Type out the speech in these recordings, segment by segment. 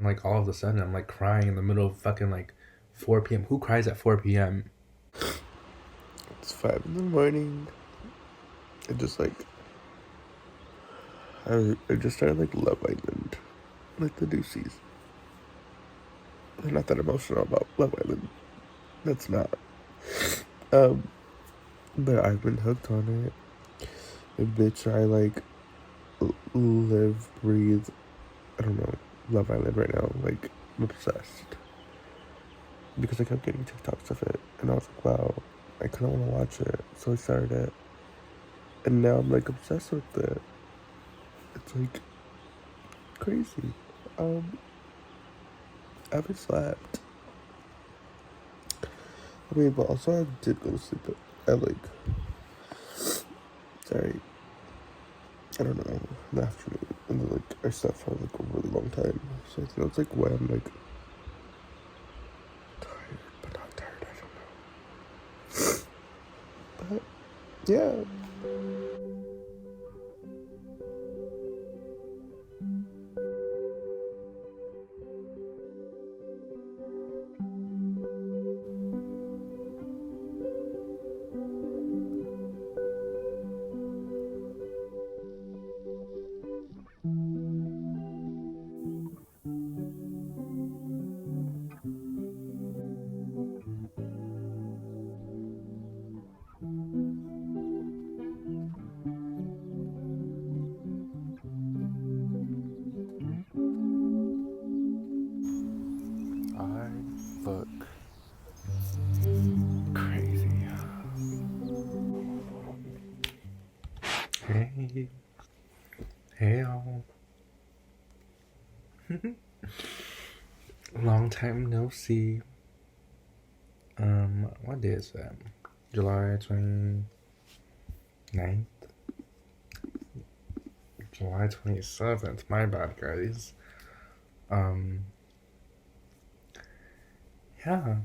And like all of a sudden, I'm like crying in the middle of fucking like 4 p.m. Who cries at 4 p.m.? It's 5 in the morning. I just like I just started like Love Island, like the new season. I'm not that emotional about Love Island. That's not. Um, but I've been hooked on it. And bitch, I like live, breathe. I don't know, Love Island right now. Like I'm obsessed because I kept getting TikToks of it, and I was like, wow, I kind of want to watch it, so I started it, and now I'm like obsessed with it. It's like crazy. I haven't slept. I mean, but also I did go to sleep at like, sorry, I don't know, in the afternoon. And then like I slept for like a really long time. So I think it's like when I'm like tired, but not tired, I don't know. But yeah. I look crazy. Hey, hey, all. Long time no see. What day is that? July 29th? July 27th. My bad, guys. Yeah,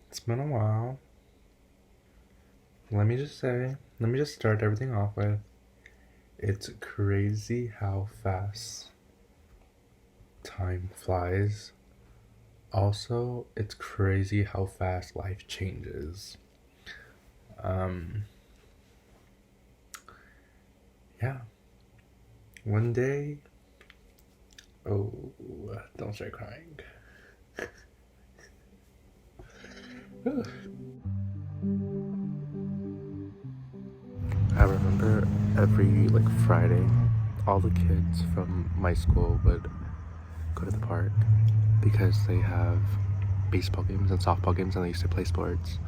it's been a while. Let me just start everything off with, it's crazy how fast time flies. Also, it's crazy how fast life changes. Yeah. One day, oh, don't start crying. I remember every like Friday, all the kids from my school would go to the park because they have baseball games and softball games, and they used to play sports.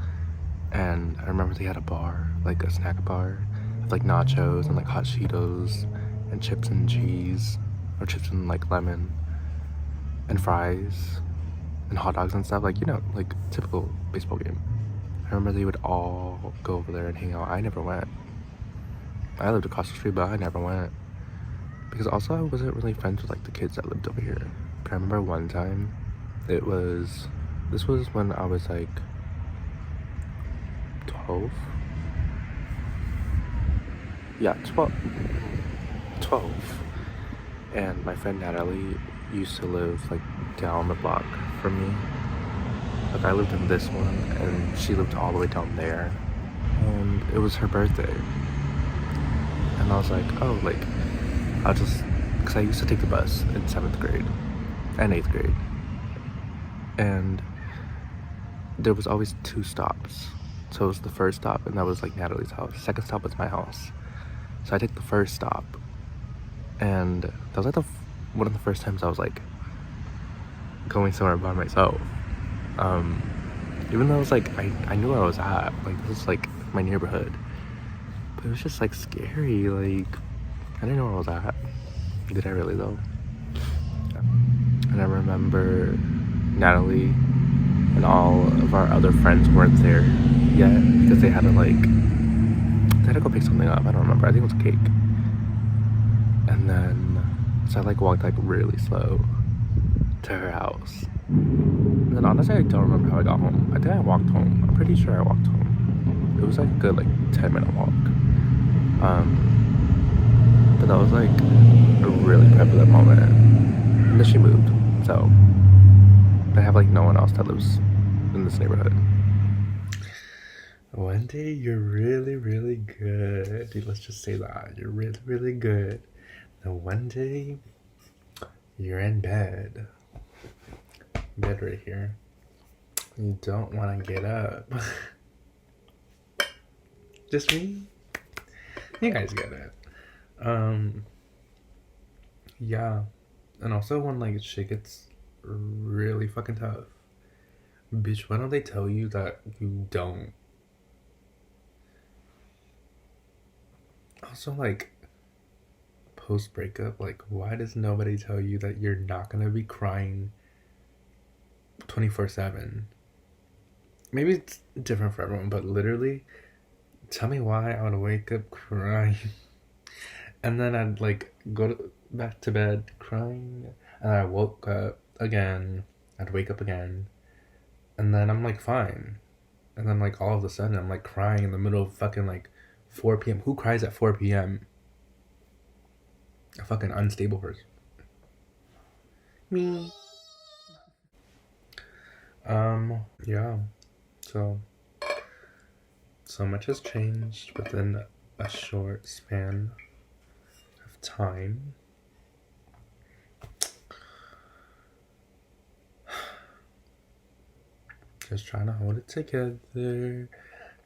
And I remember they had a bar, like a snack bar, with like nachos and like hot Cheetos and chips and cheese, or chips and like lemon, and fries and hot dogs and stuff, like, you know, like typical baseball game. I remember they would all go over there and hang out. I never went. I lived across the street, but I never went. Because also I wasn't really friends with like the kids that lived over here. But I remember one time, this was when I was like 12. Yeah, 12. And my friend Natalie used to live like down the block from me. Like I lived in this one and she lived all the way down there. And it was her birthday. And I was like, oh, like, because I used to take the bus in 7th grade and 8th grade. And there was always 2 stops. So it was the first stop, and that was like Natalie's house. Second stop was my house. So I take the first stop. And that was like one of the first times I was like going somewhere by myself. Even though it was like, I knew where I was at. Like, this is like my neighborhood. But it was just like scary. Like, I didn't know where I was at. Did I really though? Yeah. And I remember Natalie and all of our other friends weren't there yet because they had to go pick something up. I don't remember. I think it was a cake. And then, so I like walked like really slow to her house. And then honestly, I don't remember how I got home. I think I walked home. I'm pretty sure I walked home. It was like a good like 10-minute walk. But that was like a really prevalent moment. And then she moved, so I have like no one else that lives in this neighborhood. One day you're really, really good. Dude, let's just say that. You're really, really good. And one day you're in bed. Bed right here. You don't want to get up. Just me? You guys get it. Yeah. And also when like shit gets really fucking tough. Bitch, why don't they tell you that you don't? Also, like, post breakup, like, why does nobody tell you that you're not gonna be crying 24/7? Maybe it's different for everyone, but literally, tell me why I would wake up crying. And then I'd, like, back to bed crying. And I woke up again. I'd wake up again. And then I'm, like, fine. And then, like, all of a sudden, I'm, like, crying in the middle of fucking, like, 4 p.m. Who cries at 4 p.m.? A fucking unstable person. Me. Yeah. So much has changed within a short span of time. Just trying to hold it together.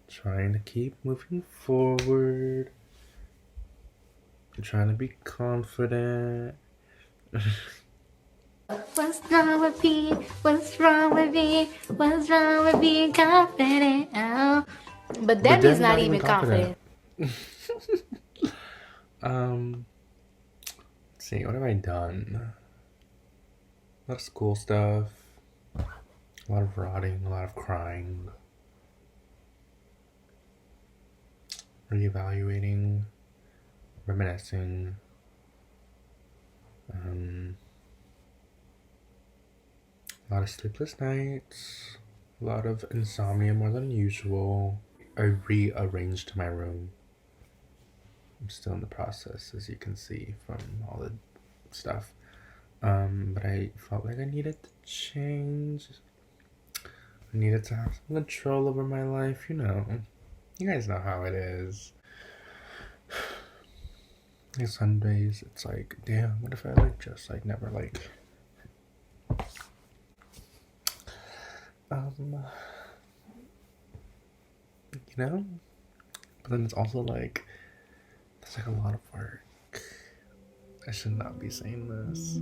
Trying to keep moving forward. Trying to be confident. What's wrong with me? What's wrong with me? What's wrong with being confident? Oh. But Debbie's not even confident. Let's see, what have I done? A lot of school stuff. A lot of rotting, a lot of crying. Reevaluating. Reminiscing. A lot of sleepless nights, a lot of insomnia more than usual. I rearranged my room. I'm still in the process, as you can see from all the stuff. But I felt like I needed to change. I needed to have some control over my life, you know. You guys know how it is. Like Sundays, it's like, damn, what if I like just like never like you know? But then it's also like, it's like a lot of work. I should not be saying this.